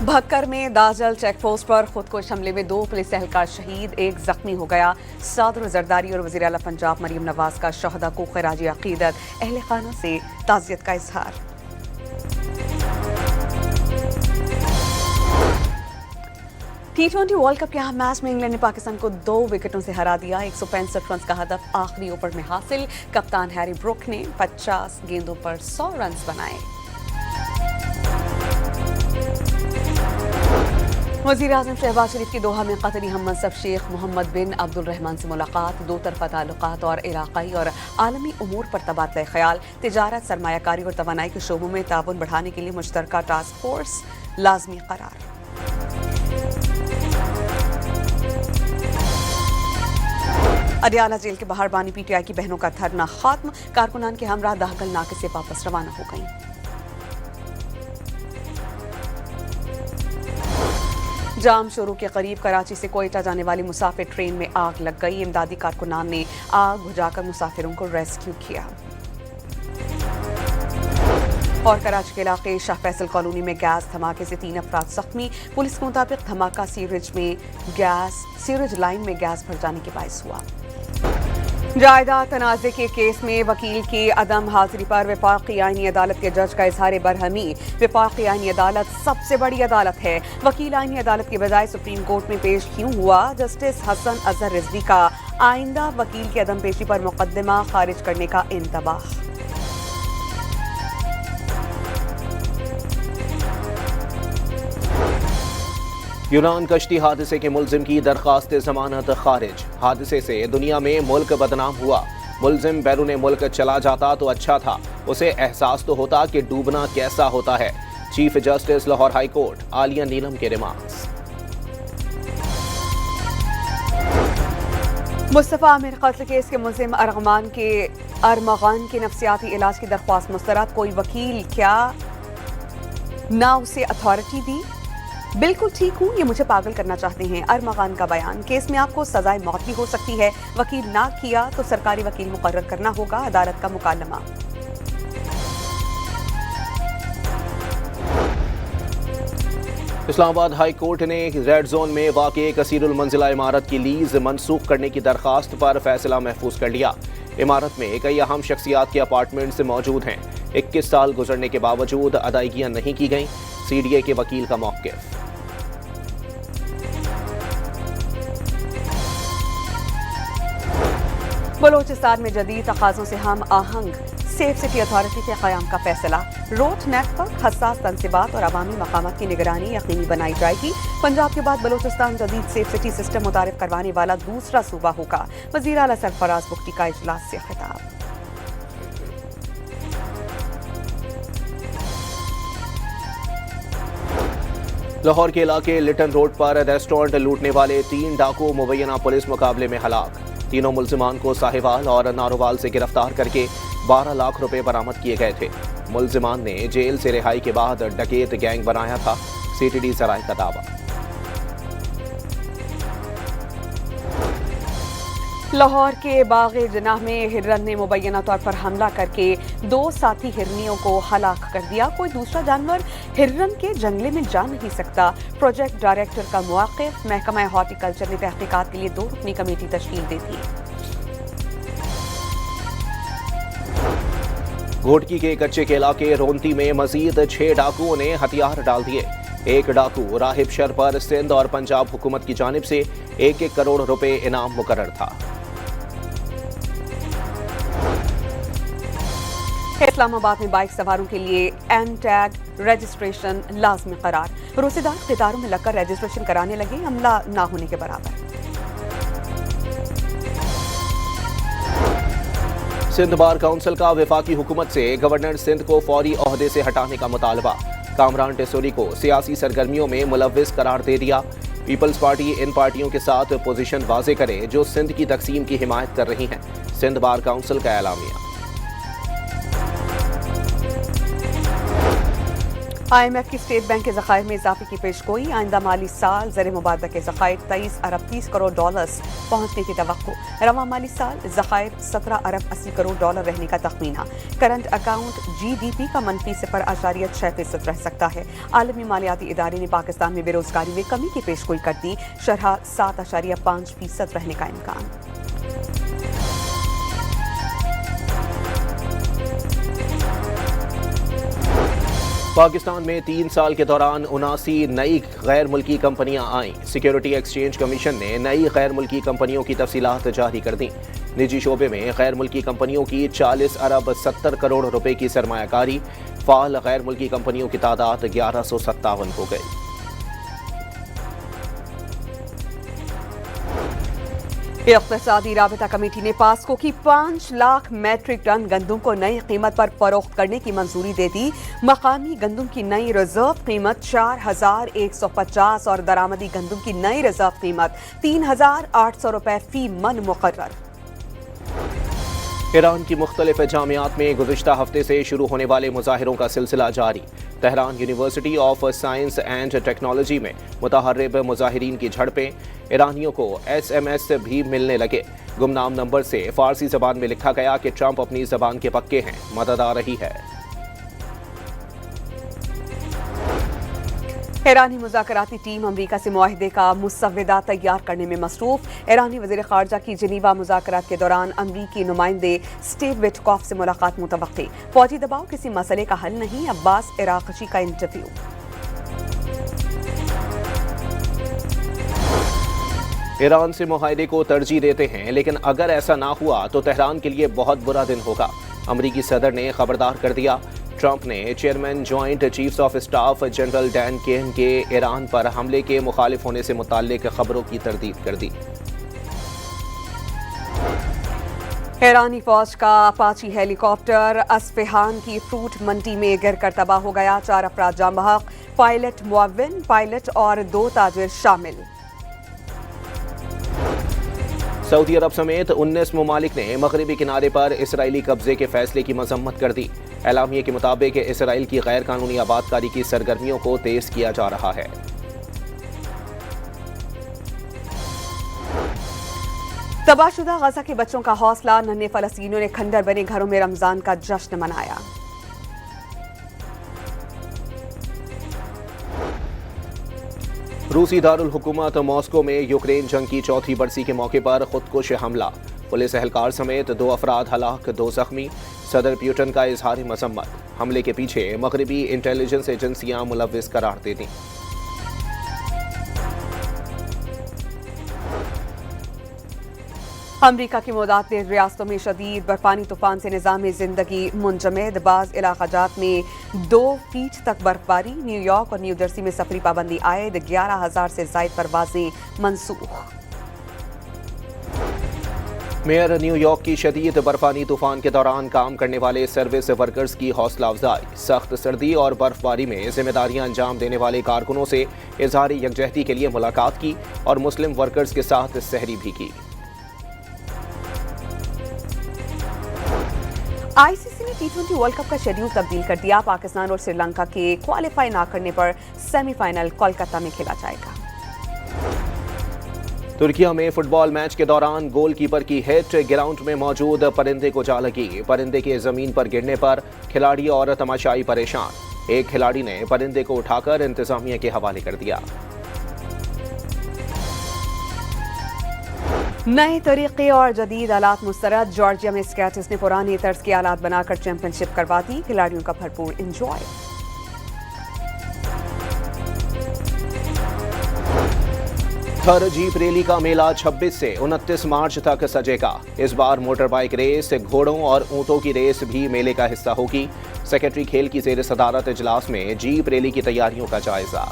भक्कर में दाजल चेकपोस्ट पर खुदकुश हमले में 2 पुलिस एहलकार शहीद, 1 जख्मी हो गया। सदर जरदारी और वज़ीर आला पंजाब मरियम नवाज का शहदा को खराजी अकीदत, अहले खाना से ताज़ियत का इजहार। T20 वर्ल्ड कप के अहम मैच में इंग्लैंड ने पाकिस्तान को 2 विकेटों से हरा दिया। 165 रन का हदफ आखिरी ओवर में हासिल। कप्तान हैरी ब्रुक ने 50 गेंदों पर 100 रन बनाए। वज़ीर आज़म शहबाज शरीफ की दोहा में कतरी हम मनसब शेख मोहम्मद बिन अब्दुल रहमान से मुलाकात। 2 तरफ़ा ताल्लुकात और इलाक़ाई और आलमी उमूर पर तबादला ख्याल। तिजारत, सरमायाकारी और तवानाई के शोबों में ताउन बढ़ाने के लिए मुश्तरका टास्क फोर्स लाजमी करार। अडियाला जेल के बाहर बानी PTI की बहनों का धरना खत्म। कारकुनान के हमरा दाखिल नाके से वापस रवाना हो गईं। जाम शुरू के करीब कराची से कोयटा जाने वाली मुसाफिर ट्रेन में आग लग गई। इमदादी कारकुनान ने आग बुझाकर मुसाफिरों को रेस्क्यू किया। और कराची के इलाके शाह फैसल कॉलोनी में गैस धमाके से 3 अफराद जख्मी। पुलिस के मुताबिक धमाका सीवरेज लाइन में गैस भर जाने के बायस हुआ। जायदाद तनाज़े के केस में वकील की अदम हाजिरी पर वफाकी आईनी अदालत के जज का इजहार बरहमी। वफाकी आईनी अदालत सबसे बड़ी अदालत है। वकील आईनी अदालत के बजाय सुप्रीम कोर्ट में पेश क्यों हुआ? जस्टिस हसन अजहर रिजवी का आइंदा वकील की अदम पेशी पर मुकदमा खारिज करने का इंतबाह। यूनान कश्ती हादसे के मुल्जिम की दरख्वास्त जमानत खारिज। हादसे से दुनिया में मुल्क बदनाम हुआ। मुल्जिम बैरून मुल्क चला जाता तो अच्छा था, उसे एहसास तो होता कि डूबना कैसा होता है। Chief justice Lahore high court Aliya Neelam के रिमार्क्स। मुस्तफा आमिर कत्ल केस के मुल्जिम अरगमान के नफ्सियाती इलाज की दरख्वास्त मुस्तरद। कोई वकील क्या ना उसे अथॉरिटी दी? बिल्कुल ठीक हूँ, ये मुझे पागल करना चाहते हैं। अरमगान का बयान, केस में आपको सजाए मौत भी हो सकती है। वकील ना किया तो सरकारी वकील मुकर्रर करना होगा। अदालत का मुकालमा। इस्लामाबाद हाई कोर्ट ने रेड जोन में वाक़े कसीरुल मंजिला इमारत की लीज मनसूख करने की दरखास्त पर फैसला महफूज कर लिया। इमारत में कई अहम शख्सियात के अपार्टमेंट्स मौजूद हैं। 21 साल गुजरने के बावजूद अदायगियां नहीं की गईं। CDA के वकील का मौक़िफ़। बलोचिस्तान में जदीद तकाज़ों से हम आहंग सेफ सिटी अथॉरिटी के क़याम का फैसला। रोड नेटवर्क, हसास तनसीबात और अवामी मकामात की निगरानी यकीनी बनाई जाएगी। पंजाब के बाद बलोचिस्तान जदीद सेफ सिटी सिस्टम मुतारिफ करवाने वाला दूसरा सूबा होगा। वज़ीर आला सरफराज बुख्ती का इजलास से खिताब। लाहौर के इलाके लिटन रोड पर रेस्टोरेंट लूटने वाले 3 डाकू मुबैना पुलिस मुकाबले में हलाक। तीनों मुल्जिमान को साहिवाल और नारोवाल से गिरफ्तार करके 12 लाख रुपए बरामद किए गए थे। मुल्जिमान ने जेल से रिहाई के बाद डकैत गैंग बनाया था। CTD सराय का दावा। लाहौर के बाग़े जनाह में हिरन ने मुबैना तौर पर हमला करके 2 साथी हिरनियों को हलाक कर दिया। कोई दूसरा जानवर हिरन के जंगले में जा नहीं सकता। प्रोजेक्ट डायरेक्टर का मौक़िफ़। महकमा हॉर्टिकल्चर ने तहक़ीक़ात के लिए 2 रुकनी कमेटी तश्कील दी थी। घोटकी के कच्चे के इलाके रोंती में मजीद 6 डाकुओं ने हथियार डाल दिए। एक डाकू राहिब शर पर सिंध और पंजाब हुकूमत की जानिब से 1-1 करोड़ रुपए इनाम मुकर्रर था। इस्लामाबाद में बाइक सवारों के लिए एम टैग रजिस्ट्रेशन लाजमी करार। रोजेदार कतारों में लगकर रजिस्ट्रेशन कराने लगे, अमला ना होने के बराबर। सिंध बार काउंसिल का वफाकी हुकूमत से गवर्नर सिंध को फौरी ओहदे से हटाने का मुतालबा। कामरान टेसोरी को सियासी सरगर्मियों में मुलव्विस करार दे दिया। पीपल्स पार्टी इन पार्टियों के साथ पोजीशन वाजे करे जो सिंध की तकसीम की हिमायत कर रही हैं। सिंध बार काउंसिल का एलामिया। IMF की स्टेट बैंक के ज़खायर में इजाफे की पेशगोई। आइंदा माली साल ज़र मुबादला के ज़खायर 23 अरब 30 करोड़ डॉलर्स पहुंचने की तवक्को। रवां माली साल ज़खायर 17 अरब 80 करोड़ डॉलर रहने का तखमीना। करंट अकाउंट GDP का मनफी 0.6% रह सकता है। आलमी मालियाती इदारे ने पाकिस्तान में बेरोजगारी में कमी की पेशगोई कर दी। शरह 7.5% रहने का इम्कान। पाकिस्तान में 3 साल के दौरान 79 नई गैर मुल्की कंपनियां आईं। सिक्योरिटी एक्सचेंज कमीशन ने नई गैर मुल्की कंपनियों की तफसीलात जारी कर दी। निजी शोबे में गैर मुल्की कंपनियों की 40 अरब 70 करोड़ रुपए की सरमायाकारी। फाल गैर मुल्की कंपनियों की तादाद 1157 हो गई। इक़्तिसादी राबिता कमेटी ने पास्को की 5 लाख मैट्रिक टन गंदम को नई कीमत पर फरोख्त करने की मंजूरी दे दी। मकामी गंदम की नई रिजर्व कीमत 4150 और दरामदी गंदम की नई रिजर्व कीमत 3800 रुपए फी मन मुकर्रर। ईरान की मुख्तलिफ जामियात में गुज़िश्ता हफ्ते से शुरू होने वाले मुजाहिरों का सिलसिला जारी। Tehran university of science and technology में मुतहर्रिब मुजाहिरीन की झड़पें। ईरानियों को SMS भी मिलने लगे। गुमनाम नंबर से फारसी जबान में लिखा गया कि ट्रंप अपनी जबान के पक्के हैं, मदद आ रही है। ईरानी मुज़ाकराती टीम अमरीका से मुआहिदे का मुसव्वदा तैयार करने में मसरूफ। ईरानी वज़ीर ख़ारजा की जिनीवा मुज़ाकरात के दौरान अमरीकी नुमाइंदे स्टीव विटकॉफ से मुलाकात मुतवक्की। फौजी दबाव किसी मसले का हल नहीं, अब्बास इराक़ची का इंटरव्यू। ईरान से मुआहिदे को तरजीह देते हैं, लेकिन अगर ऐसा ना हुआ तो तेहरान के लिए बहुत बुरा दिन होगा। अमरीकी सदर ने खबरदार कर दिया। ट्रंप ने chairman joint chiefs of staff general Dan Caine के ईरान पर हमले के मुखालिफ होने से मुताल्लिक खबरों की तरदीद कर दी। ईरानी फौज का अपाची हेलीकॉप्टर अस्फहान की फ्रूट मंडी में गिरकर तबाह हो गया। 4 अफराद जाँ बहक, पायलट, मुअव्विन पायलट और 2 ताजिर शामिल। सऊदी अरब समेत 19 ममालिक ने मगरबी किनारे पर इसराइली कब्जे के फैसले की मजम्मत कर दी। एलामिया के मुताबिक इसराइल की गैर कानूनी आबादकारी की सरगर्मियों को तेज किया जा रहा है। तबाहशुदा गजा के बच्चों का हौसला। नन्हे फलस्तीनियों ने खंडर बने घरों में रमजान का जश्न मनाया। रूसी दारुल हुकूमत मॉस्को में यूक्रेन जंग की चौथी बरसी के मौके पर खुदकुश हमला। पुलिस एहलकार समेत 2 अफराद हलाक, 2 जख्मी। सदर प्यूटन का इजहार मजम्मत। हमले के पीछे मगरबी इंटेलिजेंस एजेंसियां मुलव्विस करार दे दी। अमरीका की मुदात ने रियासतों में शदीद बर्फानी तूफान से निज़ाम जिंदगी मुंजमद। बाज़ इलाक़ाजात में 2 फीट तक बर्फबारी। न्यूयॉर्क और न्यू जर्सी में सफरी पाबंदी आयद। 11,000 से ज़ायद परवाजें मनसूख। मेयर न्यूयॉर्क की शदीद बर्फानी तूफान के दौरान काम करने वाले सर्विस वर्कर्स की हौसला अफजाई। सख्त सर्दी और बर्फबारी में जिम्मेदारियां अंजाम देने वाले कारकुनों से इजहार यकजहती के लिए मुलाकात की और मुस्लिम वर्कर्स के साथ सहरी भी की। ICC ने T20 वर्ल्ड कप का शेड्यूल तब्दील कर दिया। पाकिस्तान और श्रीलंका के क्वालिफाई ना करने पर सेमीफाइनल कोलकाता में खेला जाएगा। तुर्किया में फुटबॉल मैच के दौरान गोलकीपर की हिट ग्राउंड में मौजूद परिंदे को जा लगी। परिंदे के जमीन पर गिरने पर खिलाड़ी और तमाशाई परेशान। एक खिलाड़ी ने परिंदे को उठाकर इंतजामिया के हवाले कर दिया। नए तरीके और जदीद आलात मुस्तरद। जॉर्जिया में स्केटर्स ने पुराने तर्ज के आलात बनाकर चैंपियनशिप करवा दी। खिलाड़ियों का भरपूर इंजॉय। थर जीप रैली का मेला 26 से 29 मार्च तक सजेगा। इस बार मोटर बाइक रेस, घोड़ों और ऊंटों की रेस भी मेले का हिस्सा होगी। सेक्रेटरी खेल की जेर सदारत इजलास में जीप रैली की तैयारियों का जायजा।